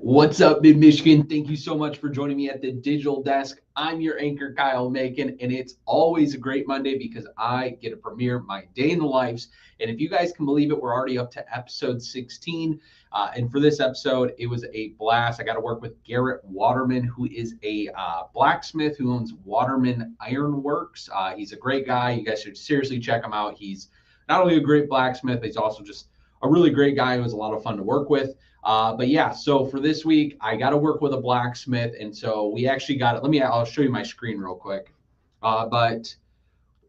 What's up, Mid-Michigan? Thank you so much for joining me at the digital desk. I'm your anchor, Kyle Macon, and it's always a great Monday because I get to premiere my day in the lives. And if you guys can believe it, we're already up to episode 16. And for this episode, it was a blast. I got to work with Garrett Waterman, who is a blacksmith who owns Waterman Iron Works. He's a great guy. You guys should seriously check him out. He's not only a great blacksmith, he's also just a really great guy who was a lot of fun to work with. But yeah, so for this week, I got to work with a blacksmith. And so we actually got it. I'll show you my screen real quick. But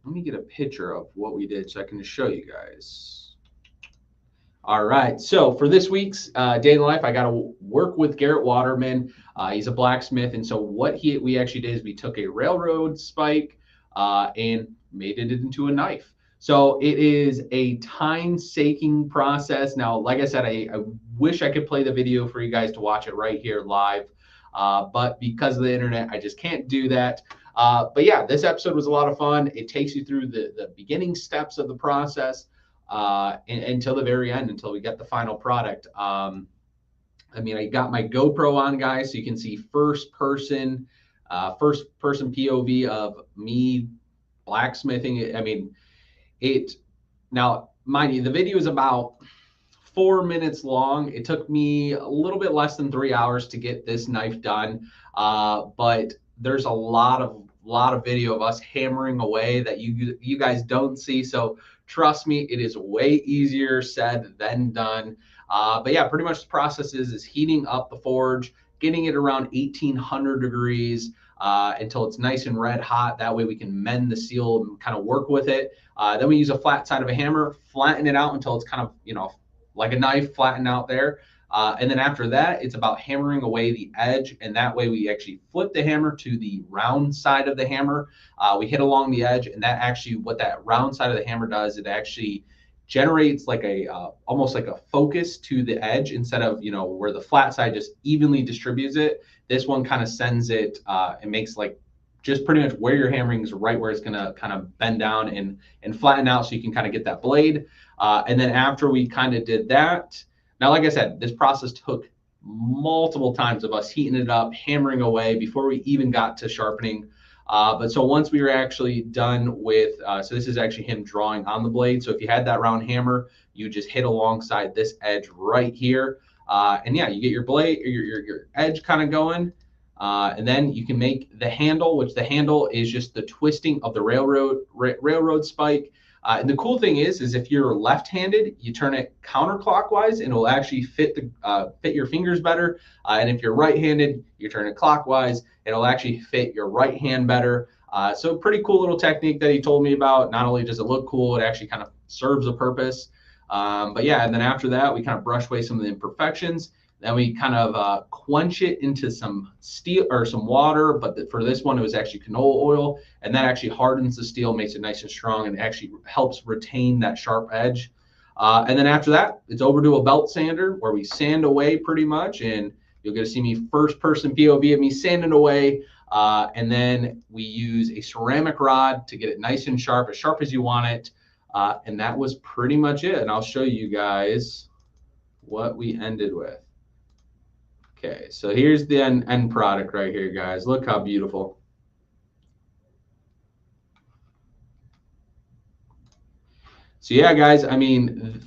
let me get a picture of what we did so I can just show you guys. All right. So for this week's day in the life, I got to work with Garrett Waterman. He's a blacksmith. And so what we actually did is we took a railroad spike and made it into a knife. So it is a time-saking process. Now, like I said, I wish I could play the video for you guys to watch it right here live, but because of the internet, I just can't do that. But yeah, this episode was a lot of fun. It takes you through the beginning steps of the process until the very end, until we get the final product. I got my GoPro on, guys, so you can see first-person POV of me blacksmithing. Now, mind you, the video is about 4 minutes long. It took me a little bit less than 3 hours to get this knife done. But there's a lot of video of us hammering away that you guys don't see. So trust me, it is way easier said than done. But yeah, pretty much the process is heating up the forge, getting it around 1800 degrees until it's nice and red hot. That way we can mend the steel and kind of work with it. Then we use a flat side of a hammer, flatten it out until it's kind of, like a knife, flatten out there. And then after that, it's about hammering away the edge. And that way we actually flip the hammer to the round side of the hammer. We hit along the edge, and that actually, what that round side of the hammer does, it actually generates like almost like a focus to the edge instead of, where the flat side just evenly distributes it. This one kind of sends it, it makes like just pretty much where you're hammering is right where it's going to kind of bend down and flatten out so you can kind of get that blade. And then after we kind of did that, now, like I said, this process took multiple times of us heating it up, hammering away before we even got to sharpening. But so once we were actually done with, so this is actually him drawing on the blade. So if you had that round hammer, you just hit alongside this edge right here. And yeah, you get your blade, your edge kind of going. And then you can make the handle, which the handle is just the twisting of the railroad spike. And the cool thing is if you're left-handed, you turn it counterclockwise, and it'll actually fit your fingers better. And if you're right-handed, you turn it clockwise, it'll actually fit your right hand better. So pretty cool little technique that he told me about. Not only does it look cool, it actually kind of serves a purpose. But yeah, and then after that, we kind of brush away some of the imperfections. Then we kind of quench it into some steel or some water, but for this one, it was actually canola oil, and that actually hardens the steel, makes it nice and strong, and actually helps retain that sharp edge. And then after that, it's over to a belt sander where we sand away pretty much, and you'll get to see me first-person POV of me sanding away. And then we use a ceramic rod to get it nice and sharp as you want it. And that was pretty much it. And I'll show you guys what we ended with. Okay, so here's the end product right here, guys. Look how beautiful. So yeah, guys,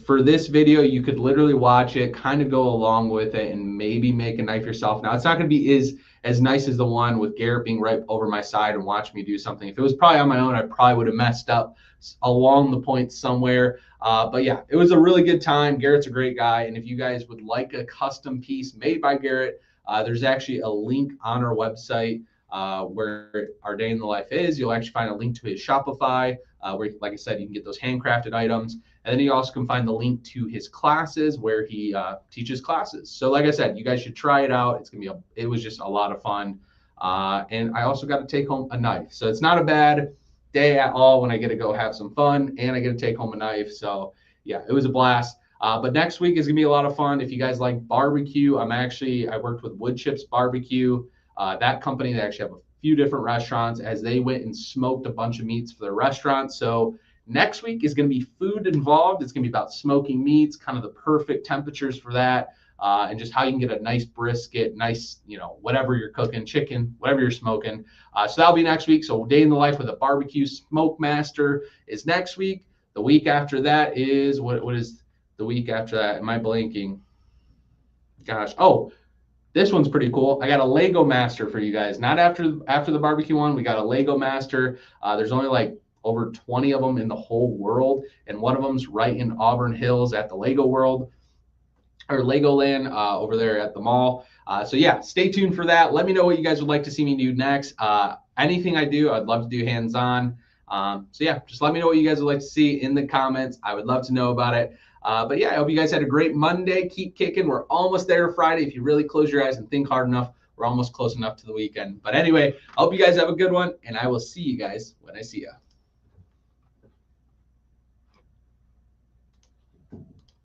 for this video, you could literally watch it, kind of go along with it, and maybe make a knife yourself. Now, it's not going to be as nice as the one with Garrett being right over my side and watch me do something. If it was probably on my own, I probably would have messed up along the point somewhere. But yeah, it was a really good time. Garrett's a great guy. And if you guys would like a custom piece made by Garrett, there's actually a link on our website where our day in the life is. You'll actually find a link to his Shopify, where, like I said, you can get those handcrafted items. And then you also can find the link to his classes where he teaches classes. So like I said, you guys should try it out. It was just a lot of fun. And I also got to take home a knife. So it's not a bad day at all when I get to go have some fun and I get to take home a knife. So yeah, it was a blast. But next week is gonna be a lot of fun. If you guys like barbecue, I worked with Wood Chips Barbecue. That company, they actually have a few different restaurants, as they went and smoked a bunch of meats for their restaurant. So next week is going to be food involved. It's going to be about smoking meats, kind of the perfect temperatures for that. and just how you can get a nice brisket, nice, whatever you're cooking, chicken, whatever you're smoking. So that'll be next week. So day in the life with a barbecue smoke master is next week. The week after that is what is the week after that? Am I blanking? Gosh. Oh, this one's pretty cool. I got a Lego master for you guys. Not after the barbecue one. We got a Lego master. There's only like over 20 of them in the whole world, and one of them's right in Auburn Hills at the Lego World or Legoland over there at the mall. So yeah, stay tuned for that. Let me know what you guys would like to see me do next. Anything I do, I'd love to do hands-on. So yeah, just let me know what you guys would like to see in the comments. I would love to know about it. But yeah, I hope you guys had a great Monday. Keep kicking. We're almost there to Friday. If you really close your eyes and think hard enough, we're almost close enough to the weekend. But anyway, I hope you guys have a good one, and I will see you guys when I see you.